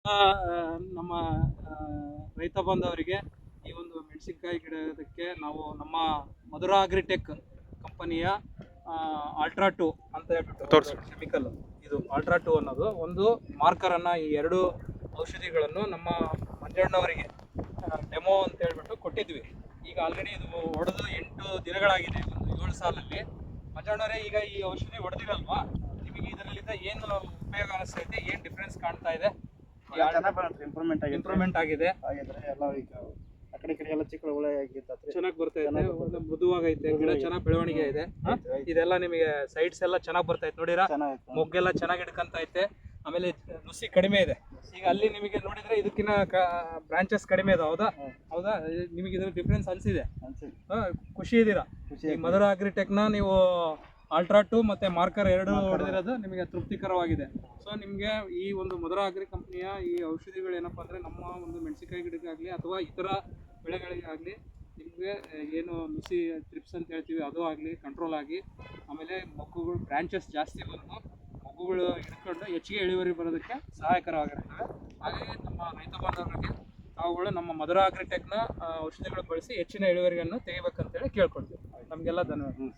ಆ, ನಮ್ಮ ಆ, ರೈತ ಬಾಂಧವರಿಗೆ ಈ ಒಂದು ಮೆಣಸಿನಕಾಯಿ ಗಿಡಕ್ಕೆ ನಾವು ನಮ್ಮ ಮಧುರಾ ಅಗ್ರಿಟೆಕ್ ಕಂಪನಿಯ ಅಲ್ಟ್ರಾ ಟು ಅಂತ ಹೇಳ್ಬಿಟ್ಟು ಕೆಮಿಕಲ್, ಇದು ಅಲ್ಟ್ರಾ ಟು ಅನ್ನೋದು ಒಂದು ಮಾರ್ಕರನ್ನು, ಈ ಎರಡು ಔಷಧಿಗಳನ್ನು ನಮ್ಮ ಮಂಜಣ್ಣವರಿಗೆ ಡೆಮೋ ಅಂತ ಹೇಳ್ಬಿಟ್ಟು ಕೊಟ್ಟಿದ್ವಿ. ಈಗ ಆಲ್ರೆಡಿ ಇದು ಹೊಡೆದು 8 ದಿನಗಳಾಗಿದೆ, ಒಂದು 7 ಸಾಲಲ್ಲಿ. ಮಂಜಣ್ಣವರೇ, ಈಗ ಈ ಔಷಧಿ ಹೊಡೆದಿರಲ್ವಾ, ನಿಮಗೆ ಇದರಲ್ಲಿಂದ ಏನು ಉಪಯೋಗ ಅನಿಸ್ತೈತೆ, ಏನು ಡಿಫ್ರೆನ್ಸ್ ಕಾಣ್ತಾ ಇದೆ? ಇಂಪ್ರೂವ್ಮೆಂಟ್ ಆಗಿದೆ. ಎಲ್ಲ ಈಗ ಆ ಕಡೆ ಎಲ್ಲ ಚಿಕ್ಕ ಹುಳ ಚೆನ್ನಾಗಿ ಬರ್ತಾ ಇದೆ, ಮೃದುವಾಗೈತೆ, ಗಿಡ ಚೆನ್ನಾಗಿ ಬೆಳವಣಿಗೆ ಇದೆ. ಇದೆಲ್ಲ ನಿಮಗೆ ಸೈಡ್ಸ್ ಎಲ್ಲ ಚೆನ್ನಾಗಿ ಬರ್ತಾ ಇದೆ, ನೋಡಿರಾ? ಮೊಗ್ಗೆಲ್ಲ ಚೆನ್ನಾಗಿ ಹಿಡ್ಕೊಂತ ಐತೆ. ಆಮೇಲೆ ನುಸಿ ಕಡಿಮೆ ಇದೆ. ಈಗ ಅಲ್ಲಿ ನಿಮಗೆ ನೋಡಿದ್ರೆ ಇದಕ್ಕಿಂತ ಬ್ರಾಂಚಸ್ ಕಡಿಮೆ ಇದೆ. ಹೌದಾ? ನಿಮಗೆ ಇದ್ರ ಡಿಫ್ರೆನ್ಸ್ ಅನ್ಸಿದೆ? ಖುಷಿ ಇದ್ದೀರಾ? ಈ ಮಧುರಾ ಅಗ್ರಿಟೆಕ್ನ ನೀವು ಅಲ್ಟ್ರಾ ಟು ಮತ್ತು ಮಾರ್ಕರ್ ಎರಡು ಹೊಡೆದಿರೋದು ನಿಮಗೆ ತೃಪ್ತಿಕರವಾಗಿದೆ. ಸೊ ನಿಮಗೆ ಈ ಒಂದು ಮಧುರಾ ಅಗ್ರಿ ಕಂಪ್ನಿಯ ಈ ಔಷಧಿಗಳು ಏನಪ್ಪ ಅಂದರೆ, ನಮ್ಮ ಒಂದು ಮೆಣಸಿನಕಾಯಿ ಗಿಡಕ್ಕಾಗಲಿ ಅಥವಾ ಇತರ ಬೆಳೆಗಳಿಗಾಗಲಿ ನಿಮಗೆ ಏನು ನುಸಿ ಟ್ರಿಪ್ಸ್ ಅಂತ ಹೇಳ್ತೀವಿ ಅದು ಆಗಲಿ ಕಂಟ್ರೋಲ್ ಆಗಿ, ಆಮೇಲೆ ಮೊಗ್ಗುಗಳು ಬ್ರಾಂಚಸ್ ಜಾಸ್ತಿ ಬಂದು ಮೊಗ್ಗುಗಳು ಹಿಡ್ಕೊಂಡು ಹೆಚ್ಚಿಗೆ ಇಳುವರಿ ಬರೋದಕ್ಕೆ ಸಹಾಯಕರವಾಗಿರ್ತವೆ. ಹಾಗಾಗಿ ನಮ್ಮ ರೈತ ಬಾಂಧವರಿಗೆ ಅವುಗಳು ನಮ್ಮ ಮಧುರಾ ಅಗ್ರಿಟೆಕ್ನ ಔಷಧಿಗಳು ಬಳಸಿ ಹೆಚ್ಚಿನ ಇಳುವರಿಯನ್ನು ತೆಗಿಬೇಕಂತೇಳಿ ಕೇಳ್ಕೊಳ್ತೀವಿ. ನಮಗೆಲ್ಲ ಧನ್ಯವಾದ.